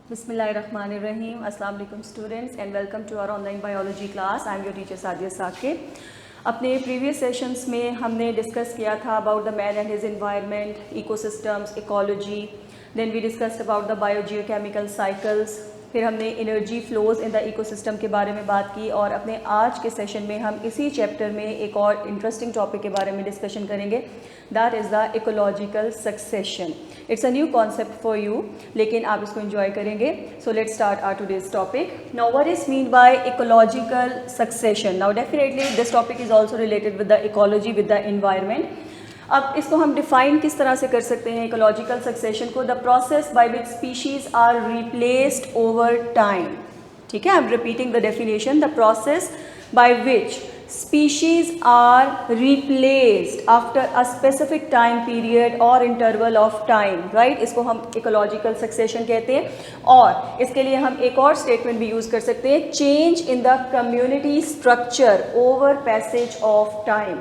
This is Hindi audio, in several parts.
Bismillahirrahmanirrahim. Assalamu alaikum students and welcome to our online biology class. I am your teacher Sadia Sakib. अपने प्रीवियस सेशंस में हमने डिस्कस किया था about the man and his environment, ecosystems, ecology, then we discussed about the biogeochemical cycles, फिर हमने energy flows in the ecosystem के बारे में बात की और अपने आज के सेशन में हम इसी चैप्टर में एक और इंटरेस्टिंग टॉपिक के बारे में डिस्कशन करेंगे, that is the ecological succession. It's a new concept for you, लेकिन आप इसको एंजॉय करेंगे. So let's start our today's topic. Now what is mean by ecological succession? Now definitely this topic is also related with the ecology, with the environment. अब इसको हम डिफाइन किस तरह से कर सकते हैं इकोलॉजिकल सक्सेशन को? The process by which species are replaced over time. ठीक है, I am repeating the definition. The process by which species are replaced after a specific time period or interval of time, right? इसको हम ecological succession कहते हैं. और इसके लिए हम एक और statement भी use कर सकते हैं, change in the community structure over passage of time.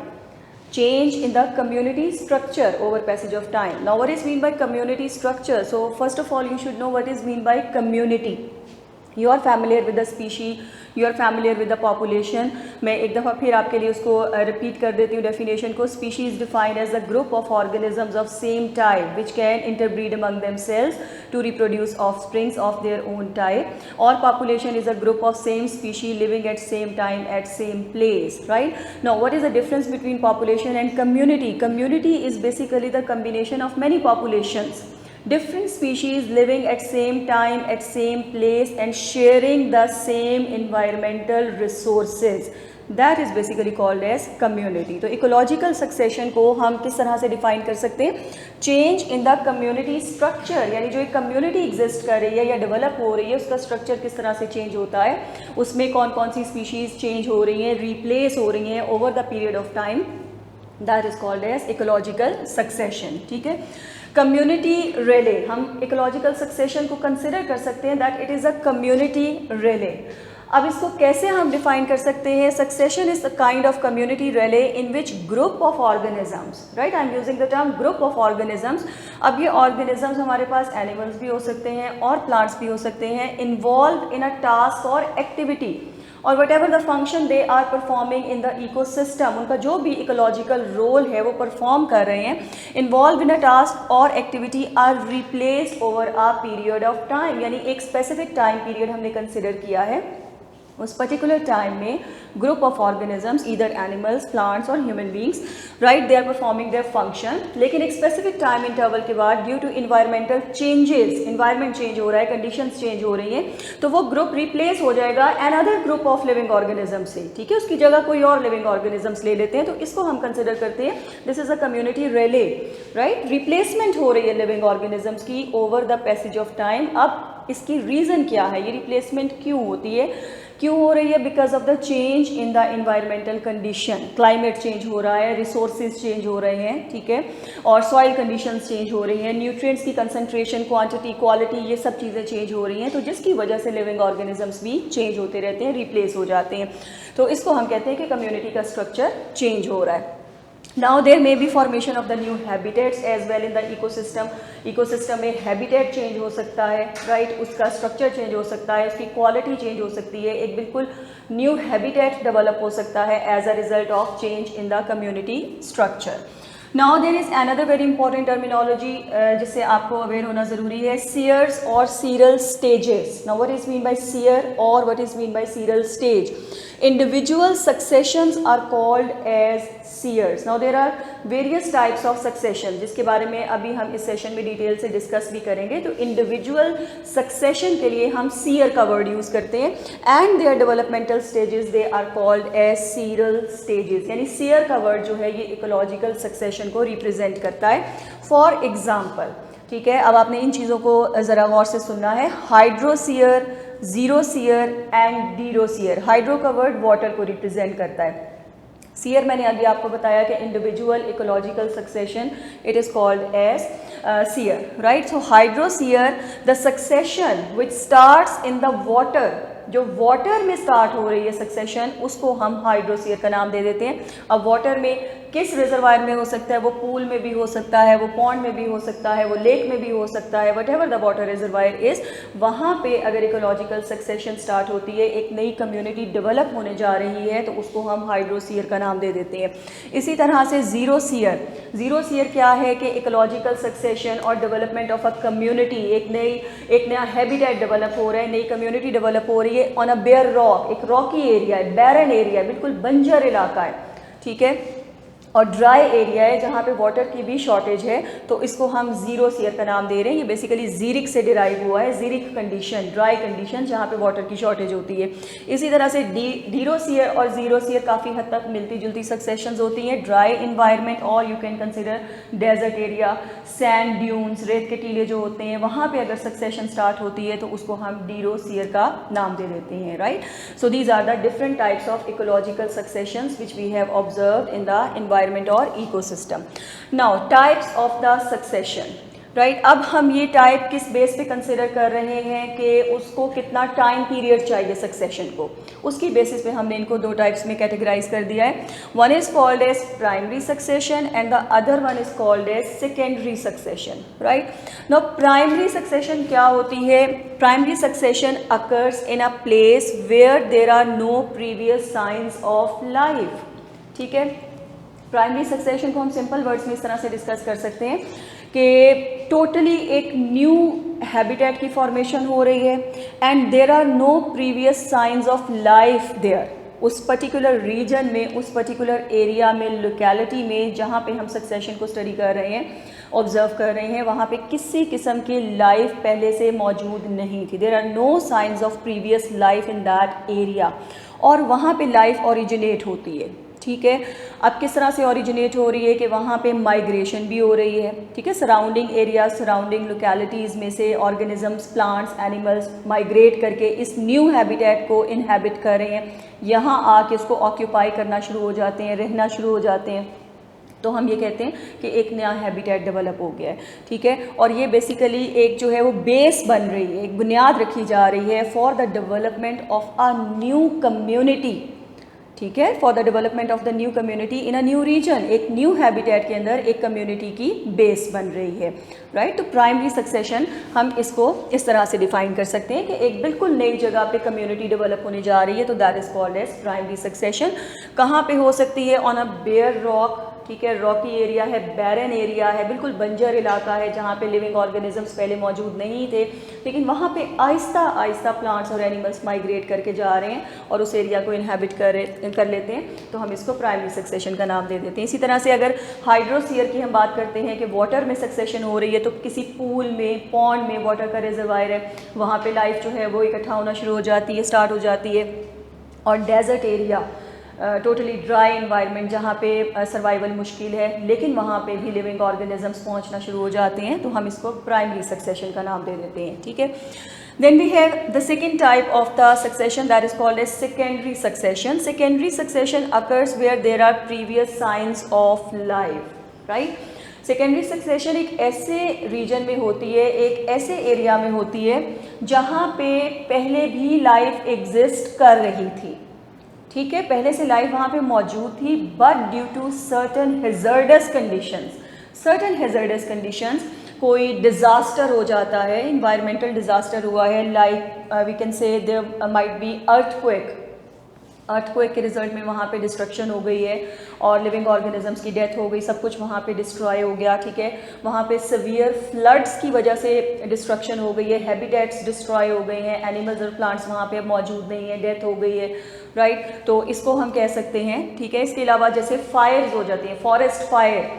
Change in the community structure over passage of time. Now what is mean by community structure? So first of all you should know what is mean by community. You are familiar with the species, you are familiar with the population. मैं एक दफ़ा फिर आपके लिए उसको रिपीट कर देती हूँ डेफिनेशन को. Species defined as a group of organisms of same type which can interbreed among themselves to reproduce offsprings of their own type. Or population is a group of same species living at same time at same place, right? Now what is the difference between population and community? Community is basically the combination of many populations, different species living at same time at same place and sharing the same environmental resources. That is basically called as community. तो ecological succession को हम किस तरह से define कर सकते हैं? Change in the community structure, यानी जो एक community exist कर रही है या develop हो रही है उसका structure किस तरह से change होता है, उसमें कौन कौन सी species change हो रही हैं, replace हो रही हैं over the period of time. That is called as ecological succession. ठीक है. कम्युनिटी रिले, हम इकोलॉजिकल सक्सेशन को कंसिडर कर सकते हैं that it is a community relay. अब इसको कैसे हम डिफाइन कर सकते हैं? Succession is a kind of community relay in which group of organisms, right, I am using the term group of organisms. अब ये ऑर्गेनिजम्स हमारे पास एनिमल्स भी हो सकते हैं और प्लांट्स भी हो सकते हैं, इन्वॉल्व इन अ टास्क और एक्टिविटी और whatever the function they are performing in the ecosystem, उनका जो भी इकोलॉजिकल रोल है वो परफॉर्म कर रहे हैं, इन्वॉल्व इन अ टास्क और activity are replaced over a period of time. यानी एक स्पेसिफिक टाइम पीरियड हमने कंसिडर किया है, उस पर्टिकुलर टाइम में group of organisms, either animals, plants और human beings, right, they are performing their function. लेकिन एक स्पेसिफिक टाइम इंटरवल के बाद due to environmental changes, environment change हो रहा है, कंडीशंस चेंज हो रही हैं, तो वो ग्रुप रिप्लेस हो जाएगा another group of living organisms से. ठीक है, उसकी जगह कोई और लिविंग ऑर्गेनिजम्स ले लेते हैं, तो इसको हम कंसिडर करते हैं this is a community relay, right. Replacement हो रही है लिविंग ऑर्गेनिजम्स की over the passage of time. अब इसकी रीज़न क्या है, ये रिप्लेसमेंट क्यों होती है, क्यों हो रही है? Because of the change in the environmental condition. Climate change हो रहा है, रिसोर्सेज चेंज हो रहे हैं, ठीक है, और सॉइल कंडीशंस चेंज हो रही हैं, न्यूट्रिएंट्स की कंसंट्रेशन, क्वांटिटी, क्वालिटी, ये सब चीज़ें चेंज हो रही हैं, तो जिसकी वजह से लिविंग ऑर्गेनिजम्स भी चेंज होते रहते हैं, रिप्लेस हो जाते हैं. तो इसको हम कहते हैं कि कम्युनिटी का स्ट्रक्चर चेंज हो रहा है. Now there may be formation of the new habitats as well in the ecosystem. Ecosystem में habitat change हो सकता है, right, उसका structure change हो सकता है, उसकी quality change हो सकती है, एक बिल्कुल new habitat develop हो सकता है as a result of change in the community structure. Now there is another very important terminology जिससे आपको अवेयर होना ज़रूरी है, sears or serial stages. Now what is mean by sear or what is mean by serial stage? Individual successions are called as sears. Now there are various types of succession जिसके बारे में अभी हम इस सेशन में डिटेल से डिस्कस भी करेंगे. तो इंडिविजुअल सक्सेशन के लिए हम sear का वर्ड यूज़ करते हैं and their developmental stages they are called as seral stages. यानी sear का वर्ड जो है ये इकोलॉजिकल सक्सेशन को रिप्रेजेंट करता है. फॉर एग्जाम्पल, ठीक है, अब आपने इन चीज़ों को ज़रा गौर से सुनना है. हाइड्रोसीयर, जीरोसीयर एंड डीरोसीयर. हाइड्रो का वर्ड वाटर को रिप्रेजेंट करता है. सीयर मैंने अभी आपको बताया कि individual ecological succession, it is called as sere, right. So hydrosere, the succession which starts in the water, जो वाटर में स्टार्ट हो रही है सक्सेशन, उसको हम हाइड्रोसीयर का नाम दे देते हैं. अब वाटर में किस रिजर्वायर में हो सकता है, वो पूल में भी हो सकता है, वो पॉन्ड में भी हो सकता है, वो लेक में भी हो सकता है, what ever the water reservoir is, वहाँ पे अगर इकोलॉजिकल सक्सेशन स्टार्ट होती है, एक नई कम्युनिटी डेवलप होने जा रही है, तो उसको हम हाइड्रोसीयर का नाम दे देते हैं। इसी तरह से ज़ीरो सीयर क्या है कि इकोलॉजिकल सक्सेशन और डेवलपमेंट ऑफ अ कम्युनिटी, एक नया हैबिटेट डेवलप हो रहा है, नई कम्युनिटी डेवलप हो रही है ऑन अ बेयर रॉक, एक रॉकी एरिया है, बैरन एरिया है, बिल्कुल बंजर इलाका है, ठीक है, और ड्राई एरिया है जहाँ पे वाटर की भी शॉर्टेज है, तो इसको हम ज़ीरो सीयर का नाम दे रहे हैं। ये बेसिकली जीरिक से डिराइव हुआ है, जीरिक कंडीशन, ड्राई कंडीशन जहाँ पे वाटर की शॉर्टेज होती है। इसी तरह से ढीरो सीयर और ज़ीरो सीयर काफ़ी हद तक मिलती जुलती सक्सेशंस होती हैं। ड्राई इन्वायरमेंट और you can consider desert area, sand dunes, रेत के टीले जो होते हैं, वहाँ पर अगर सक्सेशन स्टार्ट होती है तो उसको हम ढीरो सीयर का नाम दे देते हैं, right. So these are the different types of ecological successions which we have observed in the environment or ecosystem. Now types of the succession, right? अब हम ये टाइप किस बेस पे कंसिडर कर रहे हैं कि उसको कितना टाइम पीरियड चाहिए सक्सेशन को, उसकी बेसिस पे हमने इनको दो टाइप्स में कैटेगराइज कर दिया है। One is called as primary succession and the other one is called as secondary succession, right. Now primary succession क्या होती है? Primary succession occurs in a place where there are no previous signs of life, ठीक है। प्राइमरी सक्सेशन को हम सिंपल वर्ड्स में इस तरह से डिस्कस कर सकते हैं कि टोटली एक न्यू हैबिटेट की फॉर्मेशन हो रही है and there are no previous signs of life there, उस पर्टिकुलर रीजन में, उस पर्टिकुलर एरिया में, लोकेलिटी में जहाँ पे हम सक्सेशन को स्टडी कर रहे हैं, ऑब्जर्व कर रहे हैं, वहाँ पे किसी किस्म की लाइफ पहले से मौजूद नहीं थी। There are no signs of previous life in that area, और वहाँ पे लाइफ ओरिजिनेट होती है, ठीक है। अब किस तरह से ओरिजिनेट हो रही है कि वहाँ पे माइग्रेशन भी हो रही है, ठीक है। सराउंडिंग एरिया, सराउंडिंग लोकेलिटीज़ में से ऑर्गेनिजम्स, प्लांट्स, एनिमल्स माइग्रेट करके इस न्यू हैबिटेट को इनहेबिट कर रहे हैं, यहाँ आके इसको ऑक्यूपाई करना शुरू हो जाते हैं, रहना शुरू हो जाते हैं, तो हम ये कहते हैं कि एक नया हैबिटेट डेवलप हो गया है, ठीक है। और ये बेसिकली एक जो है वो बेस बन रही है, एक बुनियाद रखी जा रही है for the development of a new community, ठीक है, for the development of the new community in a new region, एक न्यू हैबिटेट के अंदर एक कम्युनिटी की बेस बन रही है, राइट। तो प्राइमरी सक्सेशन हम इसको इस तरह से डिफाइन कर सकते हैं कि एक बिल्कुल नई जगह पे कम्युनिटी डेवलप होने जा रही है, तो that is called as primary succession. कहाँ पे हो सकती है? ऑन अ बेयर रॉक, ठीक है, रॉकी एरिया है, बैरन एरिया है, बिल्कुल बंजर इलाका है जहाँ पे लिविंग ऑर्गेनिजम्स पहले मौजूद नहीं थे, लेकिन वहाँ पे आहिस्ता आहिस्ता प्लांट्स और एनिमल्स माइग्रेट करके जा रहे हैं और उस एरिया को इनहेबिट कर लेते हैं, तो हम इसको प्राइमरी सक्सेशन का नाम दे देते हैं। इसी तरह से अगर हाइड्रोसीयर की हम बात करते हैं कि वाटर में सक्सेशन हो रही है, तो किसी पूल में, पॉन्ड में वाटर का रिजर्वायर है, वहाँ पर लाइफ जो है वो इकट्ठा होना शुरू हो जाती है, स्टार्ट हो जाती है। और desert area, totally dry environment जहाँ पे सर्वाइवल मुश्किल है, लेकिन वहाँ पे भी लिविंग ऑर्गेनिजम्स पहुँचना शुरू हो जाते हैं, तो हम इसको प्राइमरी सक्सेशन का नाम दे देते हैं, ठीक है। Then we have the second type of the succession that is called as secondary succession. Secondary succession occurs where there are previous signs of life, right. Secondary succession एक ऐसे रीजन में होती है, एक ऐसे एरिया में होती है जहाँ पे पहले भी लाइफ एग्जिस्ट कर रही थी, ठीक है, पहले से लाइफ वहाँ पे मौजूद थी, but due to certain hazardous conditions, कोई डिज़ास्टर हो जाता है, इन्वायरमेंटल डिज़ास्टर हुआ है, like we can say there might be earthquake के रिजल्ट में वहाँ पे डिस्ट्रक्शन हो गई है और लिविंग ऑर्गेनिजम्स की डेथ हो गई, सब कुछ वहाँ पे डिस्ट्रॉय हो गया, ठीक है। वहाँ पे सीवियर फ्लड्स की वजह से डिस्ट्रक्शन हो गई है, हैबिटेट्स डिस्ट्रॉय हो गए हैं, एनिमल्स और प्लांट्स वहाँ पे मौजूद नहीं है, डेथ हो गई है, राइट। तो इसको हम कह सकते हैं, ठीक है। इसके अलावा जैसे फायर्स हो जाती हैं, फॉरेस्ट फायर,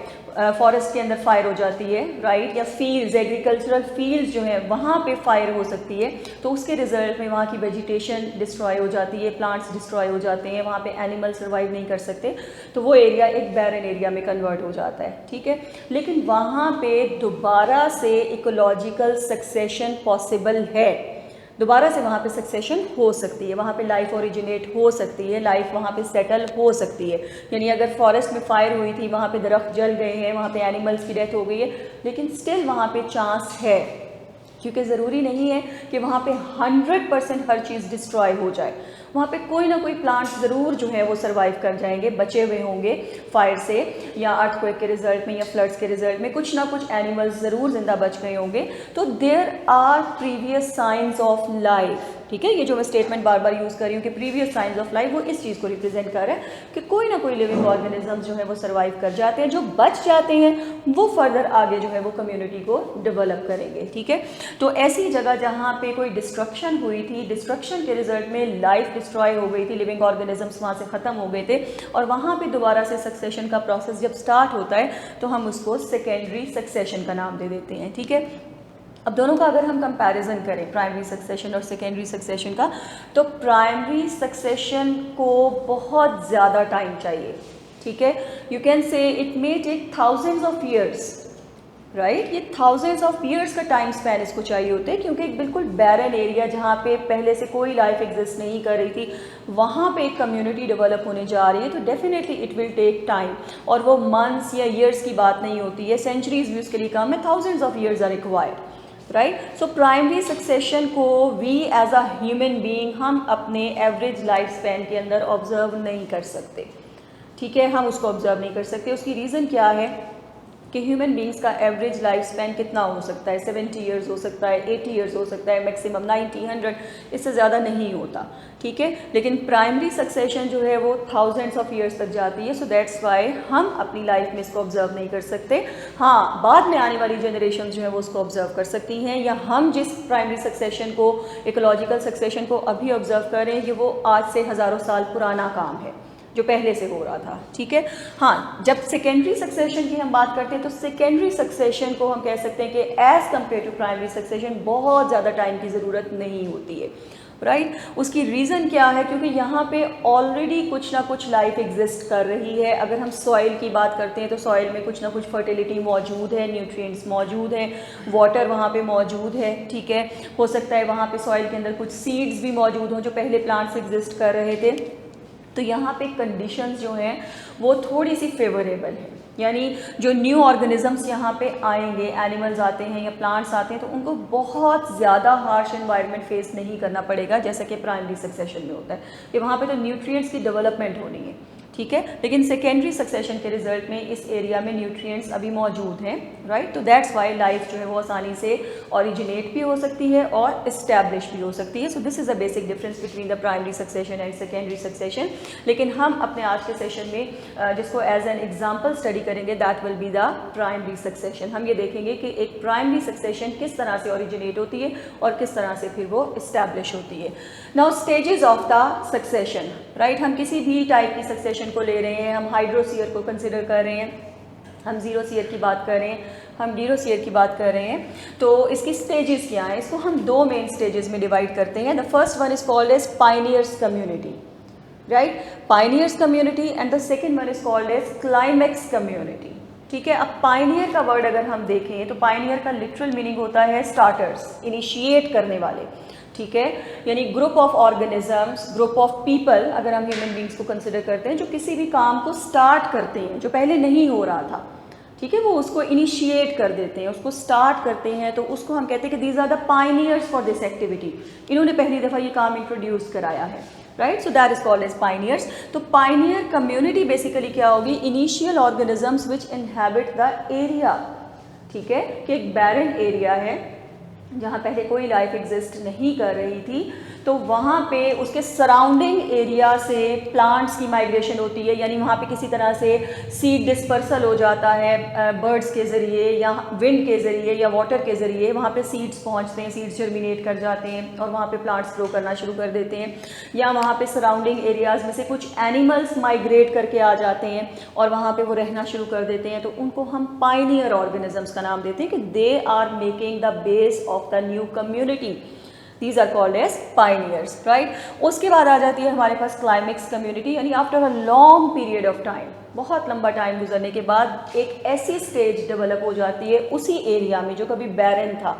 फॉरेस्ट के अंदर फायर हो जाती है, राइट, या फील्ड्स, एग्रीकल्चरल फील्ड्स जो है वहाँ पे फायर हो सकती है, तो उसके रिजल्ट में वहाँ की वेजिटेशन डिस्ट्रॉय हो जाती है, प्लांट्स डिस्ट्रॉय हो जाते हैं, वहाँ पे एनिमल सर्वाइव नहीं कर सकते, तो वो एरिया एक बैरन एरिया में कन्वर्ट हो जाता है, ठीक है। लेकिन वहाँ पे दोबारा से इकोलॉजिकल सक्सेशन पॉसिबल है, दोबारा से वहाँ पे सक्सेशन हो सकती है, वहाँ पे लाइफ ओरिजिनेट हो सकती है, लाइफ वहाँ पे सेटल हो सकती है। यानी अगर फॉरेस्ट में फायर हुई थी, वहाँ पे दरख्त जल गए हैं, वहाँ पे एनिमल्स की डेथ हो गई है, लेकिन स्टिल वहाँ पे चांस है क्योंकि ज़रूरी नहीं है कि वहाँ पे 100% हर चीज़ डिस्ट्रॉय हो जाए। वहाँ पे कोई ना कोई प्लांट्स ज़रूर जो है वो सर्वाइव कर जाएंगे, बचे हुए होंगे फायर से या अर्थक्वेक के रिजल्ट में या फ्लड्स के रिजल्ट में, कुछ ना कुछ एनिमल्स ज़रूर जिंदा बच गए होंगे। तो there are previous signs of life, ठीक है। ये जो मैं स्टेटमेंट बार बार यूज़ कर रही हूँ कि प्रीवियस साइंस ऑफ लाइफ, वो इस चीज़ को रिप्रेजेंट कर रहा है कि कोई ना कोई लिविंग ऑर्गेनिजम्स जो है वो सर्वाइव कर जाते हैं। जो बच जाते हैं वो फर्दर आगे जो है वो कम्युनिटी को डेवलप करेंगे, ठीक है। तो ऐसी जगह जहाँ पे कोई डिस्ट्रक्शन हुई थी, डिस्ट्रक्शन के रिजल्ट में लाइफ डिस्ट्रॉय हो गई थी, लिविंग ऑर्गेनिजम्स वहाँ से ख़त्म हो गए थे, और वहाँ पे दोबारा से सक्सेशन का प्रोसेस जब स्टार्ट होता है तो हम उसको सेकेंडरी सक्सेशन का नाम दे देते हैं, ठीक है। अब दोनों का अगर हम कंपैरिजन करें, प्राइमरी सक्सेशन और सेकेंडरी सक्सेशन का, तो प्राइमरी सक्सेशन को बहुत ज़्यादा टाइम चाहिए, ठीक है। You can say it may take thousands of years, right. ये थाउजेंड्स ऑफ ईयर्स का टाइम स्पैन इसको चाहिए होते हैं, क्योंकि एक बिल्कुल बैरन एरिया जहाँ पे पहले से कोई लाइफ एग्जिस्ट नहीं कर रही थी, वहाँ पे एक कम्युनिटी डेवलप होने जा रही है, तो definitely it will take time. और वो मंथ्स या ईयर्स की बात नहीं होती है, सेंचुरीज भी उसके लिए कम है, thousands of years are required, right. So primary succession को we as a human being हम अपने एवरेज लाइफ स्पैन के अंदर ऑब्जर्व नहीं कर सकते, ठीक है। हम उसको ऑब्जर्व नहीं कर सकते। उसकी रीज़न क्या है कि ह्यूमन बींग्स का एवरेज लाइफ स्पैन कितना हो सकता है, 70 ईयर्स हो सकता है, 80 ईयर्स हो सकता है, मैक्सिमम 90, 100, इससे ज़्यादा नहीं होता, ठीक है। लेकिन प्राइमरी सक्सेशन जो है वो थाउजेंड्स ऑफ ईयर्स तक जाती है। सो दैट्स वाई हम अपनी लाइफ में इसको ऑब्जर्व नहीं कर सकते। हाँ, बाद में आने वाली जनरेशन जो है वो उसको ऑब्जर्व कर सकती हैं, या हम जिस प्राइमरी सक्सेशन को, इकोलॉजिकल सक्सेशन को अभी ऑब्जर्व करें कि वो आज से हज़ारों साल पुराना काम है जो पहले से हो रहा था, ठीक है। हाँ, जब सेकेंडरी सक्सेशन की हम बात करते हैं तो सेकेंडरी सक्सेशन को हम कह सकते हैं कि as compare to primary succession बहुत ज़्यादा टाइम की ज़रूरत नहीं होती है, राइट। उसकी रीज़न क्या है, क्योंकि यहाँ पे ऑलरेडी कुछ ना कुछ लाइफ एग्जिस्ट कर रही है। अगर हम सॉइल की बात करते हैं तो सॉइल में कुछ ना कुछ फर्टिलिटी मौजूद है, न्यूट्रिएंट्स मौजूद हैं, वाटर वहाँ पे मौजूद है, ठीक है। हो सकता है वहाँ पे सॉइल के अंदर कुछ सीड्स भी मौजूद हों जो पहले प्लांट्स एग्जिस्ट कर रहे थे। तो यहाँ पे कंडीशंस जो हैं वो थोड़ी सी फेवरेबल है, यानी जो न्यू ऑर्गेनिजम्स यहाँ पे आएंगे, एनिमल्स आते हैं या प्लांट्स आते हैं, तो उनको बहुत ज़्यादा हार्श एनवायरनमेंट फेस नहीं करना पड़ेगा जैसा कि प्राइमरी सक्सेशन में होता है, कि वहाँ पे तो न्यूट्रिएंट्स की डेवलपमेंट होनी है, ठीक है। लेकिन सेकेंडरी सक्सेशन के रिजल्ट में इस एरिया में न्यूट्रिएंट्स अभी मौजूद हैं, राइट। तो दैट्स वाई लाइफ जो है वो आसानी से ओरिजिनेट भी हो सकती है और इस्टेब्लिश भी हो सकती है। So this is a basic difference between the primary succession and secondary succession. लेकिन हम अपने आज के सेशन में जिसको एज एन एग्जाम्पल स्टडी करेंगे, that will be the primary succession. हम ये देखेंगे कि एक प्राइमरी सक्सेशन किस तरह से ओरिजिनेट होती है और किस तरह से फिर वो इस्टेब्लिश होती है। Now stages of the succession, right. हम किसी भी टाइप की सक्सेशन को ले रहे हैं, हम हाइड्रोसीयर को कंसिडर कर रहे हैं, हम जीरोसीयर की बात कर रहे हैं, हम डीरोसीयर की बात कर रहे हैं, तो इसकी स्टेजेस क्या हैं? इसको हम दो मेन स्टेजेस में डिवाइड करते हैं। The first one is called as pioneers community, right, pioneers community, and the second one is called as climax community, ठीक है। अब पायनियर का वर्ड अगर हम देखें तो पायनियर का लिटरल मीनिंग होता है स्टार्टर्स, इनिशिएट करने वाले, ठीक है। यानी group of organisms, group of people, अगर हम ह्यूमन बींग्स को कंसिडर करते हैं, जो किसी भी काम को स्टार्ट करते हैं जो पहले नहीं हो रहा था, ठीक है, वो उसको इनिशिएट कर देते हैं, उसको स्टार्ट करते हैं, तो उसको हम कहते हैं कि these are the pioneers for this activity. इन्होंने पहली दफ़ा ये काम इंट्रोड्यूस कराया है, right. So that is called as pioneers. तो पायनियर कम्युनिटी बेसिकली क्या होगी? Initial organisms which inhabit the area, ठीक है, कि एक बैरन एरिया है जहाँ पहले कोई लाइफ एग्जिस्ट नहीं कर रही थी, तो वहाँ पे उसके सराउंडिंग एरिया से प्लांट्स की माइग्रेशन होती है, यानी वहाँ पे किसी तरह से सीड डिस्पर्सल हो जाता है बर्ड्स के ज़रिए या विंड के ज़रिए या वाटर के ज़रिए, वहाँ पे सीड्स पहुँचते हैं, सीड्स जर्मिनेट कर जाते हैं और वहाँ पे प्लांट्स ग्रो करना शुरू कर देते हैं, या वहाँ पे सराउंडिंग एरियाज़ में से कुछ एनिमल्स माइग्रेट करके आ जाते हैं और वहाँ पर वो रहना शुरू कर देते हैं, तो उनको हम पायनियर ऑर्गेनिजम्स का नाम देते हैं कि they are making the base of the new community. These are called as pioneers, right? उसके बाद आ जाती है हमारे पास क्लाइमैक्स कम्युनिटी, यानी after a long period of time, बहुत लंबा टाइम गुजरने के बाद एक ऐसी स्टेज डेवलप हो जाती है उसी एरिया में जो कभी बैरन था,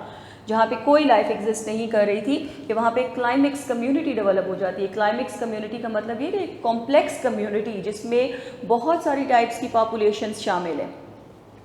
जहाँ पे कोई लाइफ एग्जिस्ट नहीं कर रही थी, कि वहाँ पे क्लाइमैक्स कम्युनिटी डेवलप हो जाती है। क्लाइमैक्स कम्युनिटी का मतलब ये कि एक कॉम्प्लेक्स कम्युनिटी जिसमें बहुत सारी टाइप्स की पॉपुलेशंस शामिल हैं,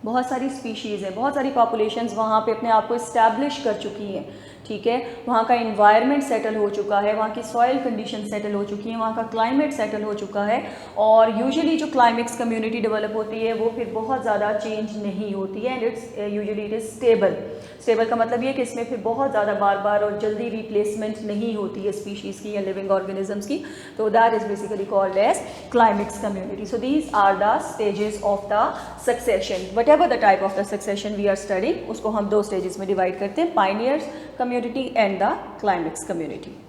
बहुत सारी स्पीशीज़ हैं, बहुत सारी पॉपुलेशंस वहाँ पे अपने आप को इस्टेब्लिश कर चुकी हैं, ठीक है। वहाँ का इन्वायरमेंट सेटल हो चुका है, वहाँ की सॉइल कंडीशन सेटल हो चुकी हैं, वहाँ का क्लाइमेट सेटल हो चुका है, और यूजुअली जो क्लाइमेक्स कम्युनिटी डेवलप होती है वो फिर बहुत ज़्यादा चेंज नहीं होती है, and it's usually it is stable. Stable का मतलब ये कि इसमें फिर बहुत ज़्यादा बार बार और जल्दी रिप्लेसमेंट नहीं होती है स्पीशीज़ की या लिविंग ऑर्गेनिजम्स की, तो that is basically called as climax community. So these are the stages of the succession, whatever the type of the succession we are studying, उसको हम 2 स्टेजेस में डिवाइड करते हैं, pioneers community and the climax community.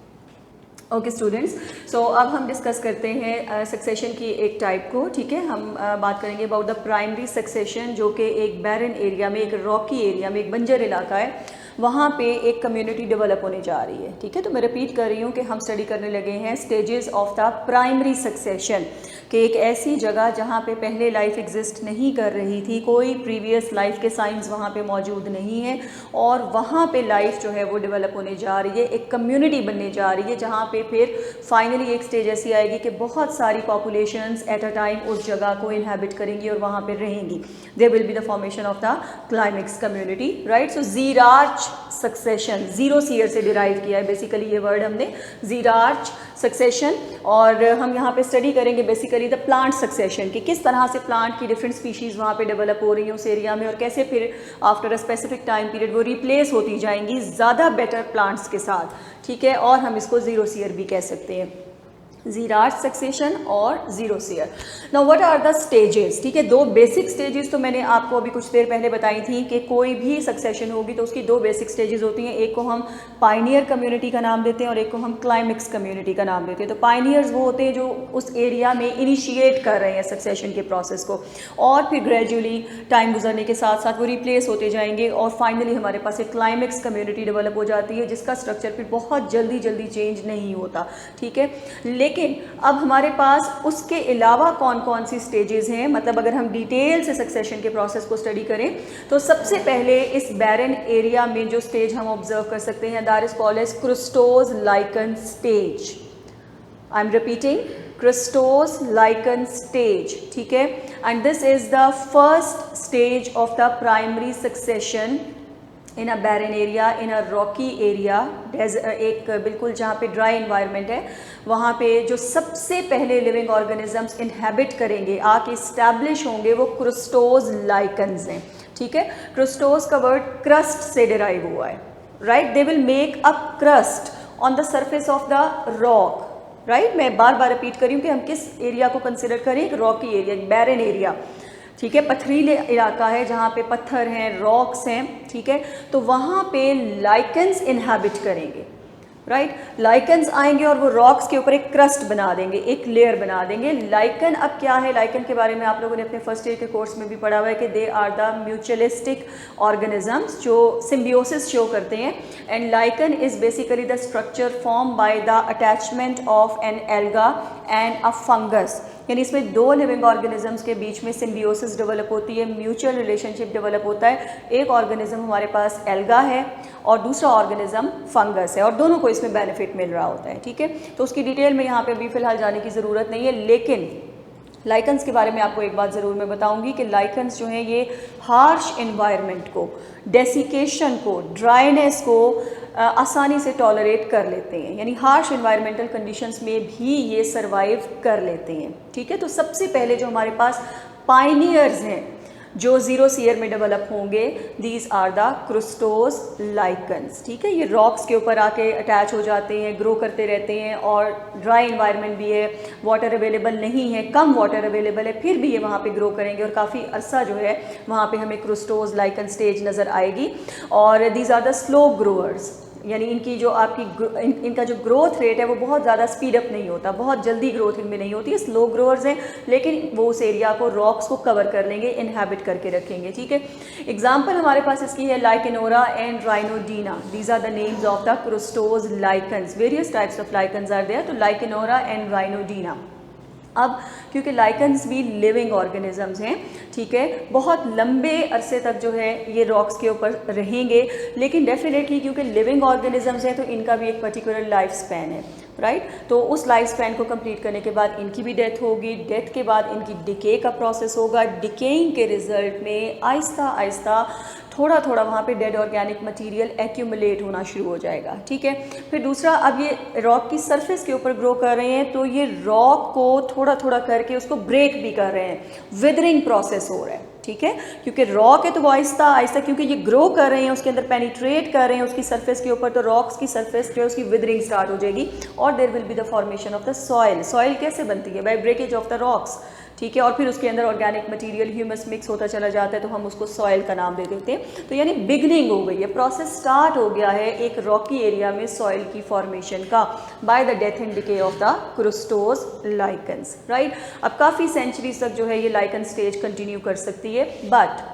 Okay students, so अब हम डिस्कस करते हैं सक्सेशन की एक टाइप को, ठीक है। हम बात करेंगे अबाउट द प्राइमरी सक्सेशन, जो कि एक बैरन एरिया में, एक रॉकी एरिया में, एक बंजर इलाका है, वहाँ पे एक कम्युनिटी डेवलप होने जा रही है, ठीक है। तो मैं रिपीट कर रही हूँ कि हम स्टडी करने लगे हैं stages of the primary succession, कि एक ऐसी जगह जहाँ पे पहले लाइफ एग्जिस्ट नहीं कर रही थी, कोई प्रीवियस लाइफ के साइंस वहाँ पे मौजूद नहीं है, और वहाँ पे लाइफ जो है वो डेवलप होने जा रही है, एक कम्युनिटी बनने जा रही है, जहाँ पे फिर फाइनली एक स्टेज ऐसी आएगी कि बहुत सारी पॉपुलेशंस एट अ टाइम उस जगह को इनहेबिट करेंगी और वहाँ पे रहेंगी। There will be the formation of the climax community, right. So xerarch succession, xerosere से डिराइव किया है बेसिकली ये वर्ड हमने, ज़ीरार्च सक्सेशन, और हम यहाँ पे स्टडी करेंगे बेसिकली द प्लांट सक्सेशन, कि किस तरह से प्लांट की डिफरेंट स्पीशीज़ वहाँ पे डेवलप हो रही हैं उस एरिया में, और कैसे फिर after a specific time period वो रिप्लेस होती जाएंगी ज़्यादा बेटर प्लांट्स के साथ, ठीक है। और हम इसको ज़ीरो सीयर भी कह सकते हैं, ज़ीरार्च सक्सेशन और xerosere. Now what are the stages, ठीक है। 2 बेसिक स्टेजेस तो मैंने आपको अभी कुछ देर पहले बताई थी कि कोई भी सक्सेशन होगी तो उसकी 2 बेसिक स्टेजेस होती हैं, एक को हम पायनियर कम्युनिटी का नाम देते हैं और एक को हम क्लाइमेक्स कम्युनिटी का नाम देते हैं। तो पायनियर्स वो होते हैं जो उस एरिया में इनिशिएट कर रहे हैं सक्सेशन के प्रोसेस को, और फिर ग्रेजुअली टाइम गुजरने के साथ साथ वो रिप्लेस होते जाएंगे, और फाइनली हमारे पास एक क्लाइमेक्स कम्युनिटी डेवलप हो जाती है, जिसका स्ट्रक्चर फिर बहुत जल्दी चेंज नहीं होता, ठीक है। लेकिन अब हमारे पास उसके अलावा कौन कौन सी स्टेजेस हैं, मतलब अगर हम डिटेल से सक्सेशन के प्रोसेस को स्टडी करें तो सबसे पहले इस बैरन एरिया में जो स्टेज हम ऑब्जर्व कर सकते हैं, that is called as crustose lichen stage. I am repeating, crustose lichen stage, ठीक है। And this is the first stage of the primary succession in a barren area, in a rocky area, एक बिल्कुल जहाँ पे ड्राई इन्वायरमेंट है, वहाँ पे जो सबसे पहले लिविंग ऑर्गेनिजम्स इनहेबिट करेंगे, आके इस्टेब्लिश होंगे, वो क्रिस्टोस लाइकन्स हैं, ठीक है। क्रिस्टोस का वर्ड क्रस्ट से डिराइव हुआ है, right. They will make a crust on the surface of the rock, right. मैं बार बार रिपीट कर रही हूँ कि हम किस एरिया को कंसिडर करें, एक रॉकी एरिया, एक बैरन एरिया, ठीक है। पथरीले इलाका है जहाँ पे पत्थर हैं, रॉक्स हैं, ठीक है। तो वहाँ पे लाइकन्स इनहेबिट करेंगे, राइट। लाइकन्स आएंगे और वो रॉक्स के ऊपर एक क्रस्ट बना देंगे, एक लेयर बना देंगे। लाइकन अब क्या है, लाइकन के बारे में आप लोगों ने अपने फर्स्ट ईयर के कोर्स में भी पढ़ा हुआ है कि they are the mutualistic organisms जो सिम्बियोसिस शो करते हैं, and lichen is basically the structure form by the attachment of an alga and a fungus, यानी इसमें 2 लिविंग ऑर्गेनिजम्स के बीच में सिम्बियोसिस डेवलप होती है, म्यूचुअल रिलेशनशिप डेवलप होता है। एक ऑर्गेनिज्म हमारे पास एल्गा है और दूसरा ऑर्गेनिज्म फंगस है, और दोनों को इसमें बेनिफिट मिल रहा होता है, ठीक है। तो उसकी डिटेल में यहाँ पे अभी फिलहाल जाने की ज़रूरत नहीं है, लेकिन लाइकन्स के बारे में आपको एक बात ज़रूर मैं बताऊंगी कि लाइकन्स जो हैं ये हार्श इन्वायरमेंट को, डेसिकेशन को, ड्राइनेस को आसानी से टॉलरेट कर लेते हैं, यानी हार्श इन्वायरमेंटल कंडीशंस में भी ये सर्वाइव कर लेते हैं, ठीक है। तो सबसे पहले जो हमारे पास पायनियर्स हैं जो ज़ीरो सीयर में डेवलप होंगे, these are the crustose lichens, ठीक है। ये रॉक्स के ऊपर आके अटैच हो जाते हैं, ग्रो करते रहते हैं, और ड्राई इन्वायरमेंट भी है, वाटर अवेलेबल नहीं है, कम वाटर अवेलेबल है, फिर भी ये वहाँ पे ग्रो करेंगे और काफ़ी अरसा जो है वहाँ पे हमें क्रिस्टोस लाइकन स्टेज नज़र आएगी। और these are the slow growers, यानी इनकी जो इनका जो ग्रोथ रेट है वो बहुत ज़्यादा स्पीड अप नहीं होता, बहुत जल्दी ग्रोथ इनमें नहीं होती है, स्लो ग्रोअर्स हैं, लेकिन वो उस एरिया को, रॉक्स को कवर कर लेंगे, इनहेबिट करके रखेंगे, ठीक है। एग्जाम्पल हमारे पास इसकी है Lecanora and Rhinodina, these are the names of the crustose lichens, various types of lichens are there, तो लाइकेनोरा एंड राइनोडीना। अब क्योंकि लाइकन्स भी लिविंग ऑर्गेनिजम्स हैं, ठीक है, बहुत लंबे अरसे तक जो है ये रॉक्स के ऊपर रहेंगे, लेकिन डेफिनेटली क्योंकि लिविंग ऑर्गेनिजम्स हैं तो इनका भी एक पर्टिकुलर लाइफ स्पैन है, राइट। तो उस लाइफ स्पैन को कंप्लीट करने के बाद इनकी भी डेथ होगी, डेथ के बाद इनकी डिके का प्रोसेस होगा, डिकेइंग के रिजल्ट में आहिस्ता आहिस्ता थोड़ा थोड़ा वहाँ पे डेड ऑर्गेनिक मटेरियल एक्यूमुलेट होना शुरू हो जाएगा, ठीक है। फिर दूसरा, अब ये रॉक की सरफेस के ऊपर ग्रो कर रहे हैं, तो ये रॉक को थोड़ा थोड़ा करके उसको ब्रेक भी कर रहे हैं, विदरिंग प्रोसेस हो रहा है, ठीक है। क्योंकि रॉक है तो वो आहिस्ता आहिस्ता, क्योंकि ये ग्रो कर रहे हैं, उसके अंदर पेनिट्रेट कर रहे हैं उसकी सरफेस के ऊपर, तो रॉक्स की सरफेस जो है उसकी विदरिंग स्टार्ट हो जाएगी और there will be the formation of the soil. Soil कैसे बनती है? By breakage of the rocks, ठीक है। और फिर उसके अंदर ऑर्गेनिक मटेरियल ह्यूमस मिक्स होता चला जाता है, तो हम उसको सॉइल का नाम दे देते हैं। तो यानी बिगनिंग हो गई है, प्रोसेस स्टार्ट हो गया है एक रॉकी एरिया में सॉइल की फॉर्मेशन का by the death and decay of the crustose lichens, right. अब काफ़ी सेंचुरीज तक जो है ये लाइकन स्टेज कंटिन्यू कर सकती है, but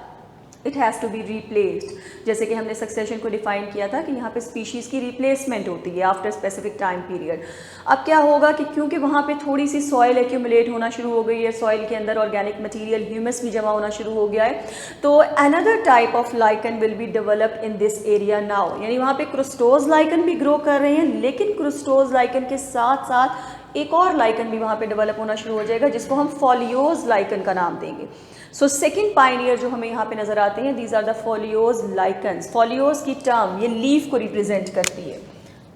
it has to be replaced. जैसे कि हमने सक्सेशन को डिफाइन किया था कि यहाँ पे स्पीशीज़ की रिप्लेसमेंट होती है आफ्टर स्पेसिफिक टाइम पीरियड। अब क्या होगा कि क्योंकि वहाँ पे थोड़ी सी सॉइल एक्यूमुलेट होना शुरू हो गई है, सॉइल के अंदर ऑर्गेनिक मटेरियल ह्यूमस भी जमा होना शुरू हो गया है, तो another type of lichen will be developed in this area now. यानी वहाँ पे क्रुस्टोज लाइकन भी ग्रो कर रहे हैं, लेकिन क्रुस्टोज लाइकन के साथ साथ एक और लाइकन भी वहाँ पे डेवलप होना शुरू हो जाएगा, जिसको हम फॉलियोज लाइकन का नाम देंगे। सो सेकेंड पाइनियर जो हमें यहाँ पे नजर आते हैं, दीज आर द फॉलियोज लाइकन्स। फॉलियोज की टर्म ये लीफ को रिप्रेजेंट करती है,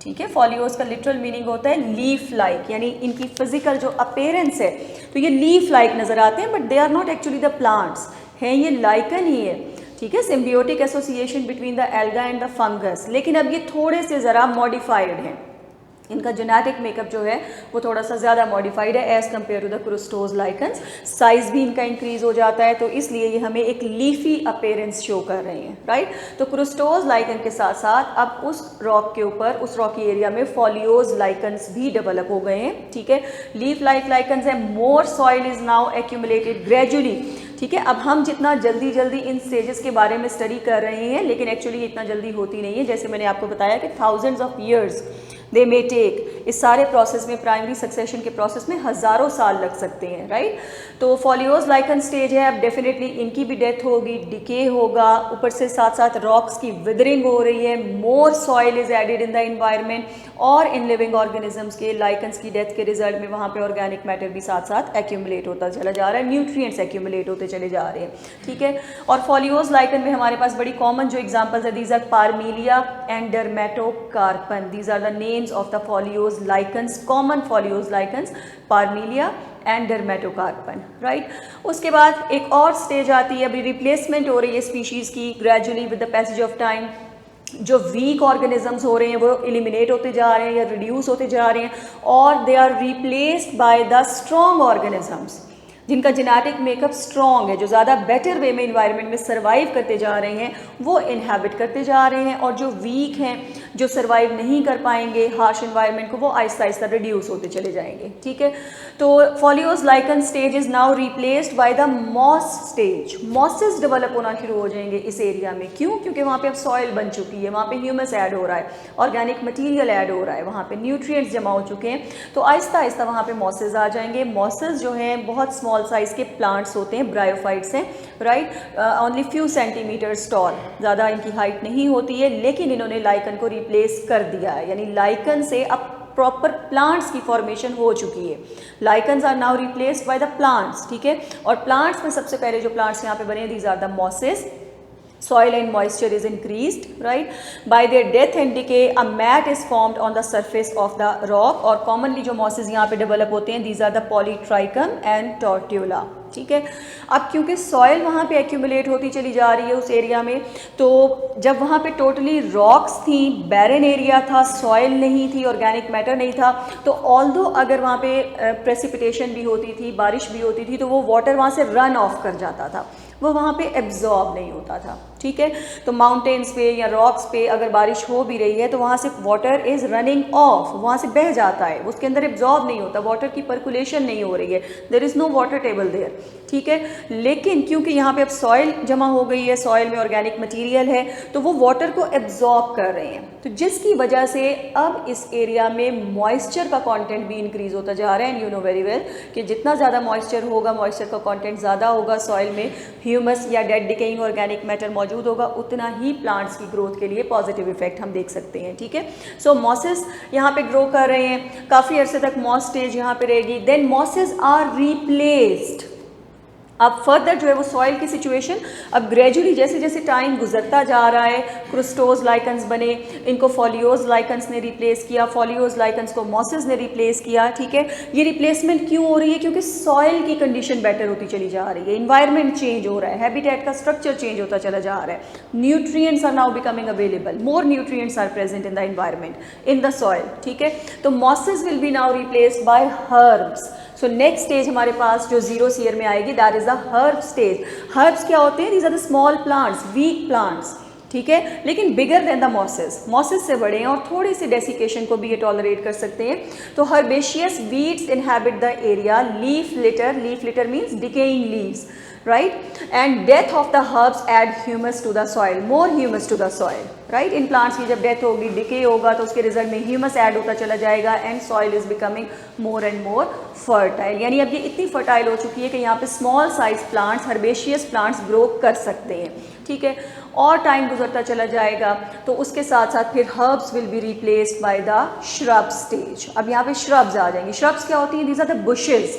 ठीक है। फॉलियोज का लिटरल मीनिंग होता है लीफ लाइक, यानी इनकी फिजिकल जो अपीयरेंस है तो ये लीफ लाइक नजर आते हैं, but they are not actually the plants, हैं ये लाइकन ही है, ठीक है। Symbiotic association between the alga and the fungus, लेकिन अब ये थोड़े से ज़रा मॉडिफाइड हैं, इनका जेनेटिक मेकअप जो है वो थोड़ा सा ज़्यादा मॉडिफाइड है as compare to the crustose lichens. Size भी इनका इंक्रीज हो जाता है, तो इसलिए ये हमें एक लीफी अपीयरेंस शो कर रहे हैं, राइट। तो क्रुस्टोज लाइकन के साथ साथ अब उस रॉक के ऊपर, उस रॉकी एरिया में फॉलियोज लाइकन्स भी डेवलप हो गए हैं, ठीक है। लीफ लाइक लाइकन्स है, more soil is now accumulated gradually, ठीक है। अब हम जितना जल्दी जल्दी इन स्टेजेस के बारे में स्टडी कर रहे हैं, लेकिन एक्चुअली इतना जल्दी होती नहीं है। जैसे मैंने आपको बताया कि thousands of years they may take, इस सारे प्रोसेस में, प्राइमरी सक्सेशन के प्रोसेस में हज़ारों साल लग सकते हैं, राइट। तो फॉलियोज लाइकन स्टेज है, अब डेफिनेटली इनकी भी डेथ होगी, डिके होगा, ऊपर से साथ साथ रॉक्स की विदरिंग हो रही है, more soil is added in the environment, और इन लिविंग ऑर्गेनिजम्स के लाइकन्स की डेथ के रिजल्ट में वहाँ पे ऑर्गेनिक मैटर भी साथ साथ एक्यूमुलेट होता चला जा रहा है, न्यूट्रिएंट्स एक्यूमुलेट होते चले जा रहे हैं, ठीक है। और फॉलियोज लाइकन में हमारे पास बड़ी कॉमन जो एग्जाम्पल्स है, these are Parmelia and Dermatocarpon, these are the names of the foliose lichens, common foliose lichens, Parmelia and Dermatocarpon, right। उसके बाद एक और स्टेज आती है, अभी रिप्लेसमेंट हो रही है स्पीशीज़ की gradually with the passage of time. जो वीक ऑर्गेनिजम्स हो रहे हैं वो एलिमिनेट होते जा रहे हैं या रिड्यूस होते जा रहे हैं, और they are replaced by the strong organisms जिनका जेनेटिक मेकअप स्ट्रॉन्ग है, जो ज़्यादा बेटर वे में इन्वायरमेंट में सर्वाइव करते जा रहे हैं, वो इनहेबिट करते जा रहे हैं, और जो वीक हैं, जो सर्वाइव नहीं कर पाएंगे हार्श इन्वायरमेंट को, वो आहिस्ता आहिस्ता रिड्यूस होते चले जाएंगे, ठीक है। तो foliose lichen stage is now replaced by the moss stage. Mosses develop होना शुरू हो जाएंगे इस एरिया में, क्यों? क्योंकि वहाँ पे अब सॉइल बन चुकी है, वहाँ पे ह्यूमस ऐड हो रहा है, ऑर्गेनिक मटीरियल ऐड हो रहा है, वहाँ पे न्यूट्रिएंट्स जमा हो चुके हैं, तो आहिस्ता आहिस्ता वहाँ पे मॉसेस आ जाएंगे। मॉसेस जो हैं बहुत स्मॉल साइज़ के प्लांट्स होते हैं, ब्रायोफाइट्स हैं, right, only few centimetres tall, ज़्यादा इनकी हाइट नहीं होती है, लेकिन इन्होंने लाइकन को रिप्लेस कर दिया है, यानी लाइकन से अब प्रॉपर प्लांट्स की फॉर्मेशन हो चुकी है। Lichens are now replaced by the plants, ठीक है। और प्लांट्स में सबसे पहले जो प्लांट्स यहाँ पे बने, these are the mosses. Soil and moisture is increased, right? By their death and decay, a mat is formed on the surface of the rock. और commonly जो mosses यहाँ पे develop होते हैं, these are the polytrichum and tortula, ठीक है। अब क्योंकि सॉइल वहाँ पे एक्यूमुलेट होती चली जा रही है उस एरिया में, तो जब वहाँ पे टोटली रॉक्स थी, बैरन एरिया था, सॉइल नहीं थी, ऑर्गेनिक मैटर नहीं था, तो ऑल्दो अगर वहाँ पे प्रेसिपिटेशन भी होती थी, बारिश भी होती थी, तो वो वाटर वहाँ से रन ऑफ कर जाता था, वो वहाँ पे एब्जॉर्ब नहीं होता था, ठीक है। तो माउंटेन्स पे या रॉक्स पे अगर बारिश हो भी रही है तो वहाँ से वाटर इज़ रनिंग ऑफ, वहाँ से बह जाता है, उसके अंदर एब्जॉर्ब नहीं होता, वाटर की पर्कुलेशन नहीं हो रही है, there is no water table there, ठीक है। लेकिन क्योंकि यहाँ पे अब सॉइल जमा हो गई है, सॉइल में ऑर्गेनिक मटीरियल है, तो वो वाटर को एब्जॉर्ब कर रहे हैं, तो जिसकी वजह से अब इस एरिया में मॉइस्चर का कंटेंट भी इंक्रीज होता जा रहा है। And you know very well कि जितना ज़्यादा मॉइस्चर होगा, मॉइस्चर का कंटेंट ज़्यादा होगा, सॉइल में ह्यूमस या डेड डिकेइंग ऑर्गेनिक मैटर मौजूद मौजूद होगा उतना ही प्लांट्स की ग्रोथ के लिए पॉजिटिव इफेक्ट हम देख सकते हैं, ठीक है। सो मॉसेस यहाँ पे ग्रो कर रहे हैं, काफ़ी अरसे तक मॉस स्टेज यहाँ पे रहेगी, देन मॉसेस आर रिप्लेस्ड। अब फर्दर जो है वो सॉइल की सिचुएशन अब ग्रेजुअली जैसे जैसे टाइम गुजरता जा रहा है, क्रुस्टोज लाइकन्स बने, इनको फॉलियोज लाइकन्स ने रिप्लेस किया, फॉलियोज लाइकन्स को मॉसेस ने रिप्लेस किया, ठीक है। ये रिप्लेसमेंट क्यों हो रही है? क्योंकि सॉइल की कंडीशन बेटर होती चली जा रही है, इन्वायरमेंट चेंज हो रहा है, हैबिटेट का स्ट्रक्चर चेंज होता चला जा रहा है, nutrients are now becoming available, more nutrients are present in the environment in the soil, ठीक है। तो mosses will be now replaced by herbs. So next stage हमारे पास जो जीरोस ईयर में आएगी that is the herb stage. Herbs क्या होते हैं? These are the small plants, weak plants, ठीक है, लेकिन bigger than the mosses, mosses से बड़े हैं और थोड़ी सी डेसिकेशन को भी ये टॉलरेट कर सकते हैं। तो herbaceous weeds inhabit the area, leaf litre means decaying leaves, right? And death of the herbs add humus to the soil, more humus to the soil, right? In plants की जब डेथ होगी, डिके होगा, तो उसके रिजल्ट में ह्यूमस ऐड होता चला जाएगा and soil is becoming more and more fertile. यानी अब ये इतनी फर्टाइल हो चुकी है कि यहाँ पे small size plants, herbaceous plants grow कर सकते हैं, ठीक है। और टाइम गुजरता चला जाएगा तो उसके साथ साथ फिर herbs will be replaced by the shrub stage. अब यहाँ पे श्रब्स आ जाएंगी। श्रब्स क्या होती हैं? These are the bushes,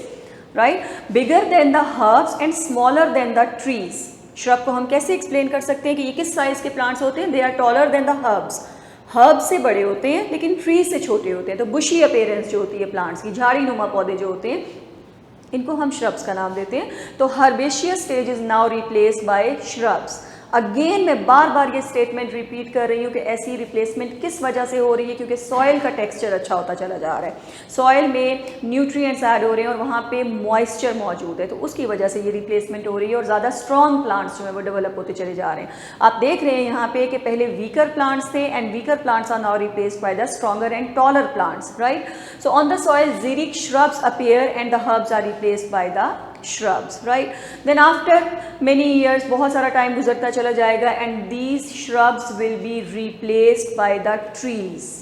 right, bigger than the herbs and smaller than the trees. Shrub को हम कैसे एक्सप्लेन कर सकते हैं कि ये किस साइज के प्लांट्स होते हैं? They are taller than the herbs, herbs से बड़े होते हैं लेकिन ट्रीज से छोटे होते हैं। तो बुशी अपीयरेंस जो होती है प्लांट्स की, झाड़ी नुमा पौधे जो होते हैं, इनको हम श्रब्स का नाम देते हैं। तो herbaceous stage is now replaced bye shrubs. Again मैं बार बार ये स्टेटमेंट रिपीट कर रही हूँ कि ऐसी रिप्लेसमेंट किस वजह से हो रही है? क्योंकि सॉइल का टेक्सचर अच्छा होता चला जा रहा है, सॉइल में न्यूट्रिएंट्स ऐड हो रहे हैं और वहाँ पे मॉइस्चर मौजूद है, तो उसकी वजह से ये रिप्लेसमेंट हो रही है और ज़्यादा स्ट्रॉन्ग प्लांट्स जो है वो डेवलप होते चले जा रहे हैं। आप देख रहे हैं यहाँ पे कि पहले वीकर प्लांट्स थे and weaker plants are now replaced by the stronger and taller plants, right. So on the soil xeric shrubs appear and the herbs are replaced by the shrubs, right? Then after many years, बहुत सारा टाइम गुजरता चला जाएगा and these shrubs will be replaced by the trees,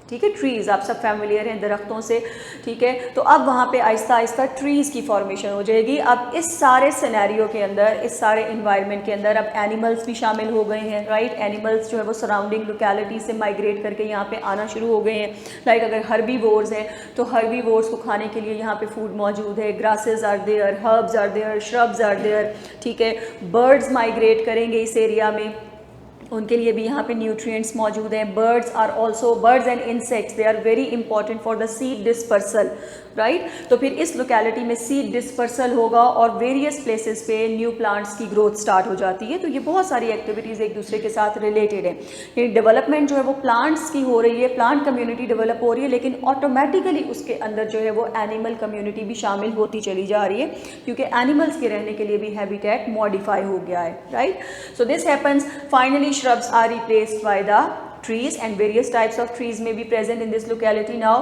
ठीक है। ट्रीज आप सब फैमिलियर हैं दरख्तों से, ठीक है। तो अब वहाँ पे आहिस्ता आहिस्ता ट्रीज की फॉर्मेशन हो जाएगी। अब इस सारे सिनेरियो के अंदर, इस सारे इन्वायरमेंट के अंदर अब एनिमल्स भी शामिल हो गए हैं, राइट। एनिमल्स जो है वो सराउंडिंग लोकेलिटी से माइग्रेट करके यहाँ पे आना शुरू हो गए हैं। लाइक अगर हर्बीवोर्स हैं तो हर्बीवोर्स को खाने के लिए यहाँ पे फूड मौजूद है, grasses are there, herbs are there, shrubs are there, ठीक है। बर्ड्स माइग्रेट करेंगे इस एरिया में, उनके लिए भी यहाँ पे न्यूट्रिएंट्स मौजूद हैं। Birds are also, birds and insects they are very important for the seed dispersal, right. तो फिर इस लोकेलिटी में सीड डिस्पर्सल होगा और वेरियस प्लेसेस पे न्यू प्लांट्स की ग्रोथ स्टार्ट हो जाती है। तो ये बहुत सारी एक्टिविटीज़ एक दूसरे के साथ रिलेटेड है। ये डेवलपमेंट जो है वो प्लांट्स की हो रही है, प्लांट कम्युनिटी डेवलप हो रही है, लेकिन ऑटोमेटिकली उसके अंदर जो है वो एनिमल कम्युनिटी भी शामिल होती चली जा रही है, क्योंकि एनिमल्स के रहने के लिए भी हैबिटेट मॉडिफाई हो गया है, right. So this happens finally shrubs are replaced by the trees and various types of trees may be present in this locality now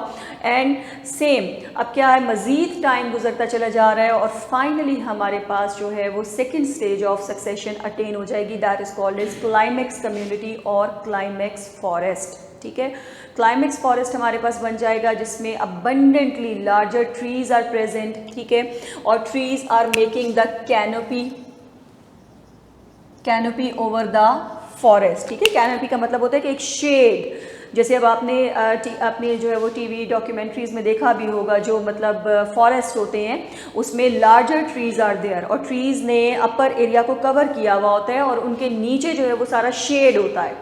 and same अब क्या है, मज़ीद टाइम गुजरता चला जा रहा है और फाइनली हमारे पास जो है वो second stage of succession attain हो जाएगी, that is called as climax community और क्लाइमेक्स फॉरेस्ट, ठीक है। क्लाइमेक्स फॉरेस्ट हमारे पास बन जाएगा जिसमें abundantly larger trees are present, ठीक है, और trees are making the canopy over the forest, ठीक है। कैनोपी का मतलब होता है कि एक शेड, जैसे अब आपने जो है वो टीवी डॉक्यूमेंट्रीज में देखा भी होगा, जो मतलब फॉरेस्ट होते हैं उसमें लार्जर ट्रीज आर देयर और ट्रीज ने अपर एरिया को कवर किया हुआ होता है और उनके नीचे जो है वो सारा शेड होता है,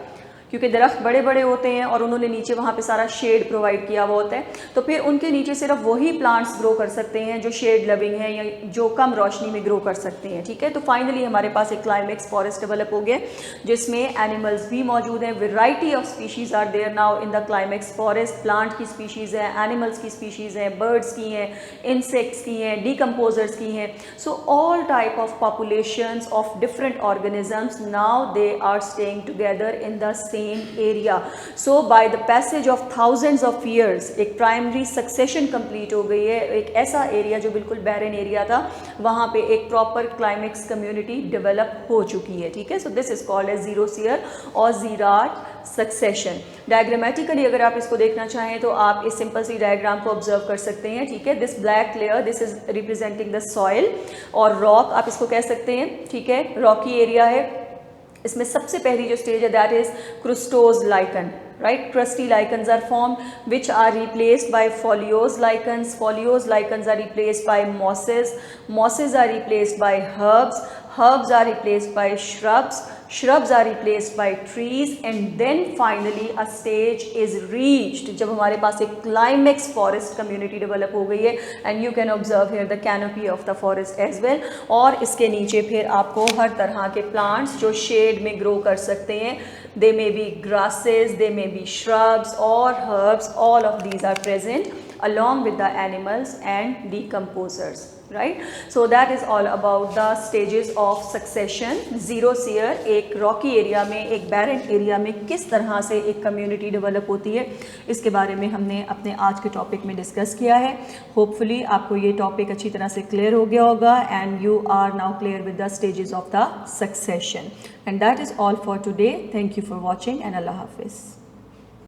क्योंकि दरख्त बड़े बड़े होते हैं और उन्होंने नीचे वहाँ पे सारा शेड प्रोवाइड किया हुआ होता है। तो फिर उनके नीचे सिर्फ वही प्लांट्स ग्रो कर सकते हैं जो शेड लविंग हैं या जो कम रोशनी में ग्रो कर सकते हैं, ठीक है। तो फाइनली हमारे पास एक क्लाइमेक्स फॉरेस्ट डेवलप हो गया जिसमें एनिमल्स भी मौजूद हैं। Variety of species are there now in the climax forest. Plant की स्पीशीज़ हैं, एनिमल्स की स्पीशीज़ हैं, बर्ड्स की हैं, इंसेक्ट्स की हैं, डिकम्पोजर्स की हैं। So all type of populations of different organisms now they are staying together in the area. So by the passage of thousands of years एक प्राइमरी सक्सेशन कंप्लीट हो गई है। एक ऐसा एरिया जो बिल्कुल बैरन एरिया था, वहाँ पे एक प्रॉपर क्लाइमेक्स कम्युनिटी डेवलप हो चुकी है, ठीक है। So this is called as zeroth year और जीराट सक्सेशन। डायग्रामेटिकली अगर आप इसको देखना चाहें तो आप इस सिंपल सी डायग्राम को ऑब्जर्व कर सकते हैं, ठीक है। This black layer, this is representing the soil और रॉक आप इसको कह सकते हैं, ठीक है, रॉकी एरिया है। इसमें सबसे पहली जो स्टेज है that is crustose lichen, right? Crusty lichens are formed which are replaced by foliose lichens. Foliose lichens are replaced by mosses. Mosses are replaced by herbs. Herbs are replaced by shrubs. Shrubs are replaced by trees, and then finally a stage is reached जब हमारे पास एक climax forest community develop हो गई है, and you can observe here the canopy of the forest as well. और इसके नीचे फिर आपको हर तरह के plants जो shade में grow कर सकते हैं, they may be grasses, they may be shrubs or herbs, all of these are present along with the animals and decomposers, right? So that is all about the stages of succession. Zero sear एक rocky area में, एक barren area में किस तरह से एक community develop होती है, इसके बारे में हमने अपने आज के topic में discuss किया है. Hopefully आपको ये topic अच्छी तरह से clear हो गया होगा and you are now clear with the stages of the succession. And that is all for today. Thank you for watching and Allah Hafiz.